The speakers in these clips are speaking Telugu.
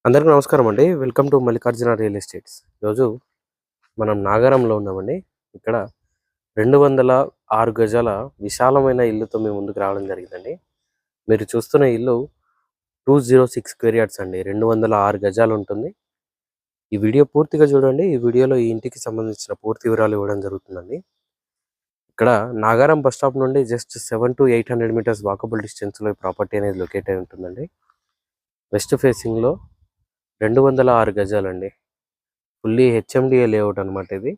అందరికీ నమస్కారం అండి. Welcome to Mallikarjuna real estates. ఈరోజు మనం నాగారంలో ఉన్నామండి. ఇక్కడ 206 గజాల విశాలమైన ఇల్లుతో మేము ముందుకు రావడం జరిగిందండి. మీరు చూస్తున్న ఇల్లు 206 స్క్వేర్ యార్డ్స్ అండి. 206 గజాలు ఉంటుంది. ఈ వీడియో పూర్తిగా చూడండి. ఈ వీడియోలో ఈ ఇంటికి సంబంధించిన పూర్తి వివరాలు ఇవ్వడం జరుగుతుందండి. ఇక్కడ నాగారం బస్ స్టాప్ నుండి జస్ట్ 700 to 800 మీటర్స్ వాకబుల్ డిస్టెన్స్లో ఈ ప్రాపర్టీ అనేది లొకేట్ అయి ఉంటుందండి. వెస్ట్ ఫేసింగ్లో 206 గజాలండి. ఫుల్లీ హెచ్ఎండిఏ లేఅవుట్ అనమాట ఇది.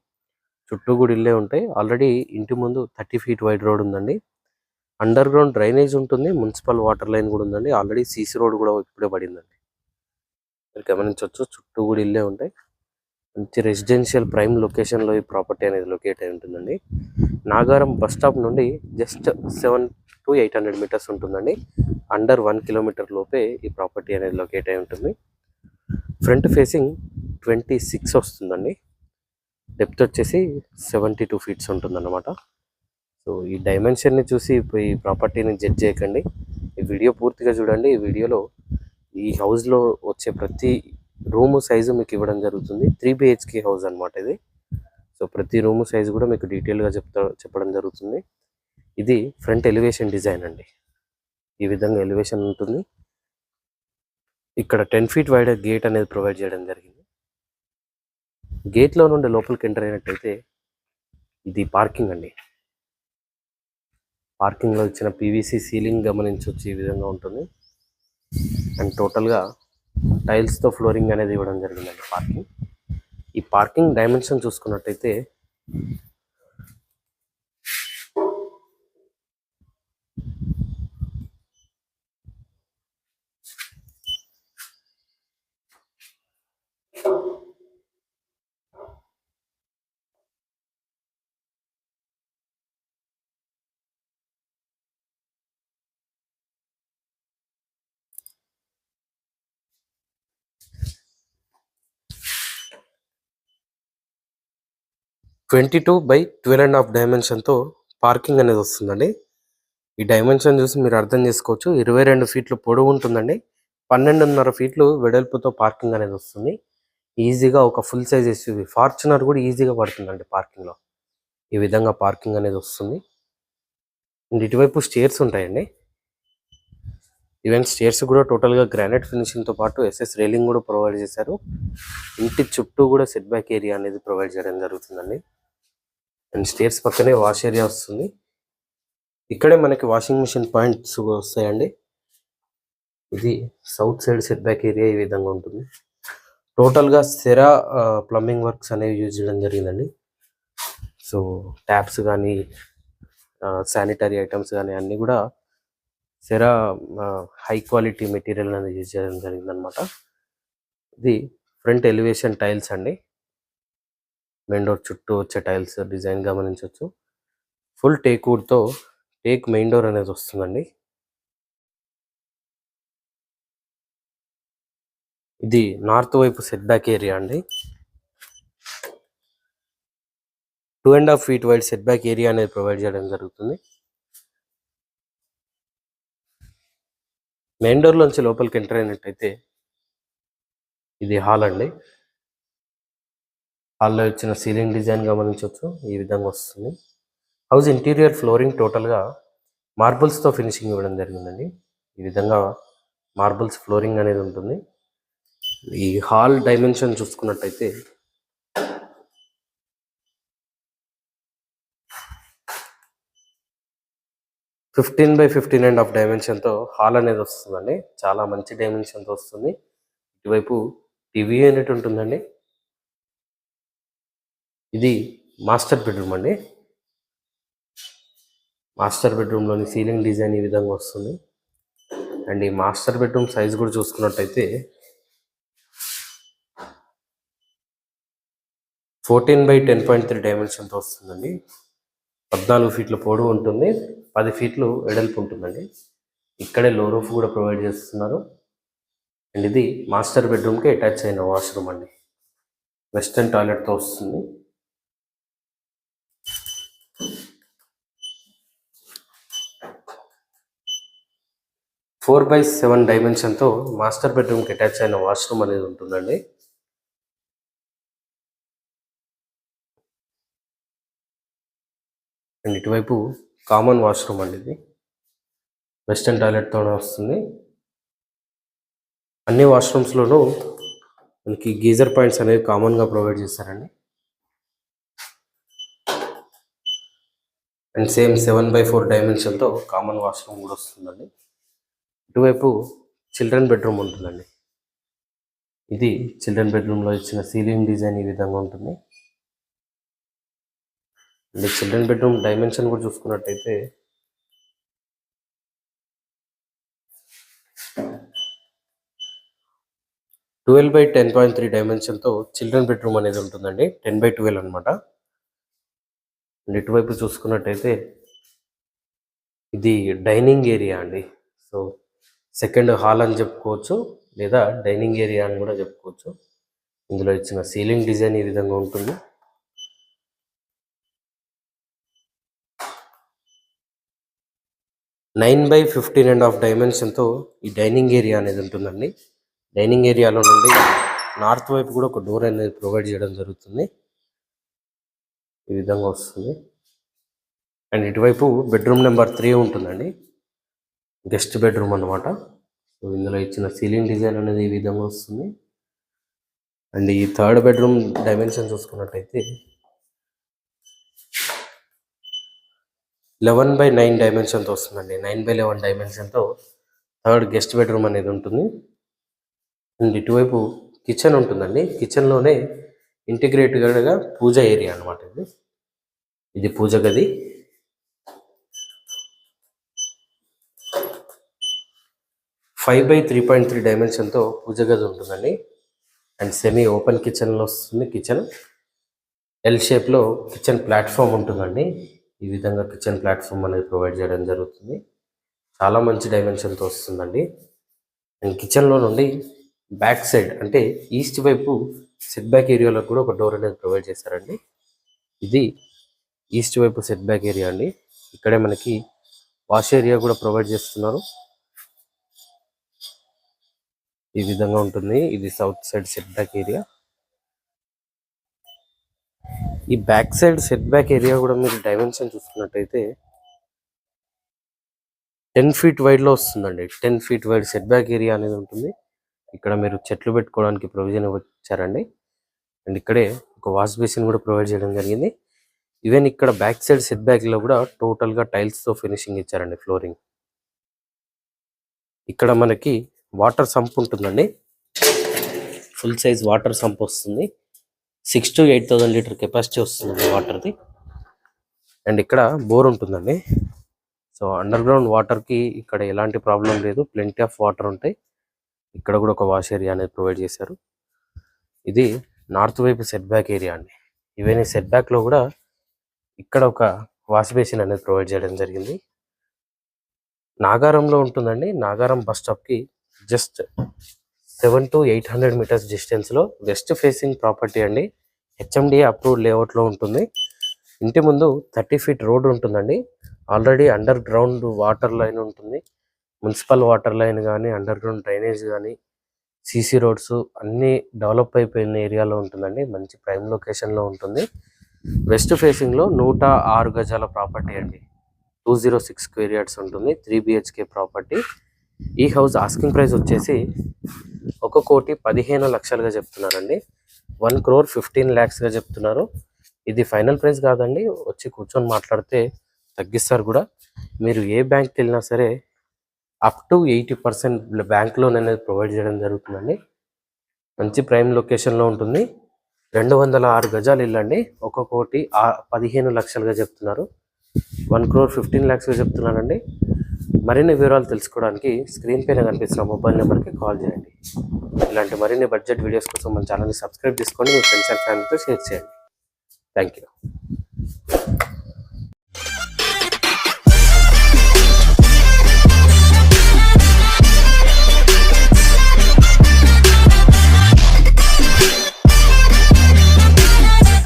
చుట్టూ కూడా ఇల్లే ఉంటాయి. ఆల్రెడీ ఇంటి ముందు 30 feet వైడ్ రోడ్ ఉందండి. అండర్ గ్రౌండ్ డ్రైనేజ్ ఉంటుంది. మున్సిపల్ వాటర్ లైన్ కూడా ఉందండి. ఆల్రెడీ సీసీ రోడ్ కూడా ఇప్పుడే పడిందండి. మీరు గమనించవచ్చు, చుట్టూ కూడా ఇల్లే ఉంటాయి. మంచి రెసిడెన్షియల్ ప్రైమ్ లొకేషన్లో ఈ ప్రాపర్టీ అనేది లొకేట్ అయి ఉంటుందండి. నాగారం బస్ స్టాప్ నుండి జస్ట్ 700 to 800 మీటర్స్ ఉంటుందండి. అండర్ 1 కిలోమీటర్ లోపే ఈ ప్రాపర్టీ అనేది లొకేట్ అయి ఉంటుంది. ఫ్రంట్ ఫేసింగ్ 26 వస్తుందండి. డెప్త్ వచ్చేసి 72 feet ఉంటుందన్నమాట. సో ఈ డైమెన్షన్ని చూసి ఈ ప్రాపర్టీని జడ్జ్ చేయకండి. ఈ వీడియో పూర్తిగా చూడండి. ఈ వీడియోలో ఈ హౌస్లో వచ్చే ప్రతి రూము సైజు మీకు ఇవ్వడం జరుగుతుంది. 3 BHK హౌస్ అనమాట ఇది. సో ప్రతి రూము సైజు కూడా మీకు డీటెయిల్గా చెప్పడం జరుగుతుంది. ఇది ఫ్రంట్ ఎలివేషన్ డిజైన్ అండి. ఈ విధంగా ఎలివేషన్ ఉంటుంది. ఇక్కడ 10 feet వైడ్ గేట్ అనేది ప్రొవైడ్ చేయడం జరిగింది. గేట్లో నుండి లోపలికి ఎంటర్ అయినట్టయితే ఇది పార్కింగ్ అండి. పార్కింగ్లో ఇచ్చిన PVC సీలింగ్ గమనించవచ్చు, ఈ విధంగా ఉంటుంది. అండ్ టోటల్గా టైల్స్తో ఫ్లోరింగ్ అనేది ఇవ్వడం జరిగిందండి పార్కింగ్. ఈ పార్కింగ్ డైమెన్షన్ చూసుకున్నట్టయితే 22 by 12.5 డైమెన్షన్తో పార్కింగ్ అనేది వస్తుందండి. ఈ డైమెన్షన్ చూసి మీరు అర్థం చేసుకోవచ్చు. 22 feet పొడవు ఉంటుందండి. 12.5 feet వెడల్పుతో పార్కింగ్ అనేది వస్తుంది. ఈజీగా ఒక ఫుల్ సైజ్ SUV ఫార్చునర్ కూడా ఈజీగా పడుతుందండి పార్కింగ్లో. ఈ విధంగా పార్కింగ్ అనేది వస్తుంది. అండ్ ఇటువైపు స్టేర్స్ ఉంటాయండి. ఈవెన్ స్టేర్స్ కూడా టోటల్గా గ్రానైట్ ఫినిషింగ్తో పాటు SS రైలింగ్ కూడా ప్రొవైడ్ చేశారు. ఇంటి చుట్టూ కూడా సెట్ బ్యాక్ ఏరియా అనేది ప్రొవైడ్ చేయడం జరుగుతుందండి. అండ్ స్టేర్స్ పక్కనే వాష్ ఏరియా వస్తుంది. ఇక్కడే మనకి వాషింగ్ మిషన్ పాయింట్స్ వస్తాయండి. ఇది south side setback area ఈ విధంగా ఉంటుంది. టోటల్గా సెరా ప్లంబింగ్ వర్క్స్ అనేవి యూజ్ చేయడం జరిగిందండి. సో ట్యాప్స్ కానీ శానిటరీ ఐటమ్స్ కానీ అన్నీ కూడా సెరా హై క్వాలిటీ మెటీరియల్ అనేది యూజ్ చేయడం జరిగిందనమాట. ఇది ఫ్రంట్ ఎలివేషన్ టైల్స్ అండి. మెయిన్ డోర్ చుట్టూ వచ్చే టైల్స్ డిజైన్ గమనించవచ్చు. Full take వుడ్తో take main door అనేది వస్తుందండి. ఇది నార్త్ వైపు సెట్ బ్యాక్ ఏరియా అండి. 2.5 feet wide set back area అనేది ప్రొవైడ్ చేయడం జరుగుతుంది. మెయిన్ డోర్లోంచి లోపలికి ఎంటర్ అయినట్టయితే ఇది హాల్ అండి. హాల్లో ఇచ్చిన సీలింగ్ డిజైన్ గమనించవచ్చు, ఈ విధంగా వస్తుంది. హౌస్ ఇంటీరియర్ ఫ్లోరింగ్ టోటల్గా మార్బుల్స్తో ఫినిషింగ్ ఇవ్వడం జరిగిందండి. ఈ విధంగా మార్బుల్స్ ఫ్లోరింగ్ అనేది ఉంటుంది. ఈ హాల్ డైమెన్షన్ చూసుకున్నట్టయితే 15 by 15.5 డైమెన్షన్తో హాల్ అనేది వస్తుందండి. చాలా మంచి డైమెన్షన్తో వస్తుంది. ఇటువైపు టీవీ యూనిట్ ఉంటుందండి. ఇది మాస్టర్ బెడ్రూమ్ అండి. మాస్టర్ బెడ్రూమ్లోని సీలింగ్ డిజైన్ ఈ విధంగా వస్తుంది. అండ్ ఈ మాస్టర్ బెడ్రూమ్ సైజ్ కూడా చూసుకున్నట్టయితే 14 by 10.3 డైమెన్షన్తో వస్తుందండి. 14 feet పొడవు ఉంటుంది, 10 feet వెడల్పు ఉంటుందండి. ఇక్కడే లో రూఫ్ కూడా ప్రొవైడ్ చేస్తున్నారు. అండ్ ఇది మాస్టర్ బెడ్రూమ్కి అటాచ్ అయిన వాష్రూమ్ అండి. వెస్టర్న్ టాయిలెట్తో వస్తుంది. 4/7 డైమెన్షన్తో మాస్టర్ బెడ్రూమ్కి అటాచ్ అయిన వాష్రూమ్ అనేది ఉంటుందండి. అండ్ ఇటువైపు కామన్ వాష్రూమ్ అండి. ఇది వెస్టర్న్ టాయిలెట్తో వస్తుంది. అన్ని వాష్రూమ్స్లోనూ మనకి గీజర్ పాయింట్స్ అనేవి కామన్గా ప్రొవైడ్ చేస్తారండి. అండ్ సేమ్ 7/4 డైమెన్షన్తో కామన్ వాష్రూమ్ కూడా వస్తుందండి. ఇటువైపు చిల్డ్రన్ బెడ్రూమ్ ఉంటుందండి. ఇది చిల్డ్రన్ బెడ్రూమ్లో ఇచ్చిన సీలింగ్ డిజైన్ ఈ విధంగా ఉంటుంది. అండ్ చిల్డ్రన్ బెడ్రూమ్ డైమెన్షన్ కూడా చూసుకున్నట్టయితే 12/10.3 డైమెన్షన్తో చిల్డ్రన్ బెడ్రూమ్ అనేది ఉంటుందండి. 10/12 అనమాట. అండ్ ఇటువైపు చూసుకున్నట్టయితే ఇది డైనింగ్ ఏరియా అండి. సో సెకండ్ హాల్ అని చెప్పుకోవచ్చు, లేదా డైనింగ్ ఏరియా అని కూడా చెప్పుకోవచ్చు. ఇందులో ఇచ్చిన సీలింగ్ డిజైన్ ఈ విధంగా ఉంటుంది. నైన్ బై 15.5 డైమెన్షన్తో ఈ డైనింగ్ ఏరియా అనేది ఉంటుందండి. డైనింగ్ ఏరియాలో నుండి నార్త్ వైపు కూడా ఒక డోర్ అనేది ప్రొవైడ్ చేయడం జరుగుతుంది. ఈ విధంగా వస్తుంది. అండ్ ఇటువైపు బెడ్రూమ్ నెంబర్ 3 ఉంటుందండి. గెస్ట్ బెడ్రూమ్ అనమాట. సో ఇందులో ఇచ్చిన సీలింగ్ డిజైన్ అనేది ఈ విధంగా వస్తుంది. అండ్ ఈ థర్డ్ బెడ్రూమ్ డైమెన్షన్ చూసుకున్నట్టయితే 11/9 డైమెన్షన్తో వస్తుందండి. 9/11 డైమెన్షన్తో థర్డ్ గెస్ట్ బెడ్రూమ్ అనేది ఉంటుంది. అండ్ ఇటువైపు కిచెన్ ఉంటుందండి. కిచెన్లోనే ఇంటిగ్రేటెడ్గా పూజ ఏరియా అనమాట. ఇది పూజ గది. ఫైవ్ బై 3.3 డైమెన్షన్తో పూజ గది ఉంటుందండి. అండ్ సెమీ ఓపెన్ కిచెన్లో వస్తుంది. కిచెన్ ఎల్ షేప్లో కిచెన్ ప్లాట్ఫామ్ ఉంటుందండి. ఈ విధంగా కిచెన్ ప్లాట్ఫామ్ అనేది ప్రొవైడ్ చేయడం జరుగుతుంది. చాలా మంచి డైమెన్షన్తో వస్తుందండి. అండ్ కిచెన్లో నుండి బ్యాక్ సైడ్ అంటే ఈస్ట్ వైపు సెట్ బ్యాక్ ఏరియాలో కూడా ఒక డోర్ అనేది ప్రొవైడ్ చేశారండి. ఇది ఈస్ట్ వైపు సెట్ బ్యాక్ ఏరియా అండి. ఇక్కడే మనకి వాష్ ఏరియా కూడా ప్రొవైడ్ చేస్తున్నారు. ఈ విధంగా ఉంటుంది. ఇది south side setback area. ఈ back side setback area కూడా మీరు డైమెన్షన్ చూసుకున్నట్టయితే 10 feet వైడ్లో వస్తుందండి. 10 feet wide set back area అనేది ఉంటుంది. ఇక్కడ మీరు చెట్లు పెట్టుకోవడానికి ప్రొవిజన్ ఇచ్చారండి. అండ్ ఇక్కడే ఒక వాష్ బేసిన్ కూడా ప్రొవైడ్ చేయడం జరిగింది. ఈవెన్ ఇక్కడ బ్యాక్ సైడ్ సెట్ బ్యాక్లో కూడా టోటల్గా టైల్స్తో ఫినిషింగ్ ఇచ్చారండి. ఫ్లోరింగ్. ఇక్కడ మనకి వాటర్ సంప్ ఉంటుందండి. ఫుల్ సైజ్ వాటర్ సంప్ వస్తుంది. 6,000 to 8,000 లీటర్ కెపాసిటీ వస్తుంది వాటర్ది. అండ్ ఇక్కడ బోర్ ఉంటుందండి. సో అండర్ గ్రౌండ్ వాటర్కి ఇక్కడ ఎలాంటి ప్రాబ్లం లేదు. ప్లెంటీ ఆఫ్ వాటర్ ఉంటాయి. ఇక్కడ కూడా ఒక వాష్ ఏరియా అనేది ప్రొవైడ్ చేశారు. ఇది నార్త్ వైపు సెట్ బ్యాక్ ఏరియా అండి. ఈవెన్ ఈ సెట్ బ్యాక్లో కూడా ఇక్కడ ఒక వాష్ బేసిన్ అనేది ప్రొవైడ్ చేయడం జరిగింది. నాగారంలో ఉంటుందండి. నాగారం బస్ స్టాప్కి జస్ట్ 700 to 800 మీటర్స్ డిస్టెన్స్లో వెస్ట్ ఫేసింగ్ ప్రాపర్టీ అండి. హెచ్ఎండిఏ అప్రూవ్డ్ లేఅవుట్లో ఉంటుంది. ఇంటి ముందు 30 feet రోడ్ ఉంటుందండి. Already underground water line ఉంటుంది. మున్సిపల్ వాటర్ లైన్ కానీ, అండర్ గ్రౌండ్ డ్రైనేజ్ కానీ, సీసీ రోడ్స్ అన్నీ డెవలప్ అయిపోయిన ఏరియాలో ఉంటుందండి. మంచి ప్రైమ్ లొకేషన్లో ఉంటుంది. వెస్ట్ ఫేసింగ్లో 106 గజాల ప్రాపర్టీ అండి. 206 square yards ఉంటుంది. 3 BHK ప్రాపర్టీ. ఈ హౌస్ ఆస్కింగ్ ప్రైస్ వచ్చేసి 1,15,00,000గా చెప్తున్నారండి. 1,15 lakhsగా చెప్తున్నారు. ఇది ఫైనల్ ప్రైస్ కాదండి. వచ్చి కూర్చొని మాట్లాడితే తగ్గిస్తారు కూడా. మీరు ఏ బ్యాంక్కి వెళ్ళినా సరే అప్ టు 80% బ్యాంక్ లోన్ అనేది ప్రొవైడ్ చేయడం జరుగుతుందండి. మంచి ప్రైమ్ లొకేషన్లో ఉంటుంది. 206 గజాలు ఇల్లు అండి. 1,15,00,000గా చెప్తున్నారు. 1,15 lakhsగా చెప్తున్నారండి. మరిన్ని వివరాలు తెలుసుకోవడానికి స్క్రీన్ పైన కనిపిస్తున్న మొబైల్ నెంబర్కి కాల్ చేయండి. ఇలాంటి మరిన్ని బడ్జెట్ వీడియోస్ కోసం మన ఛానల్ని సబ్స్క్రైబ్ చేసుకోండి. మీ ఫ్రెండ్స్ అండ్ ఫ్యామిలీతో షేర్ చేయండి. Thank you.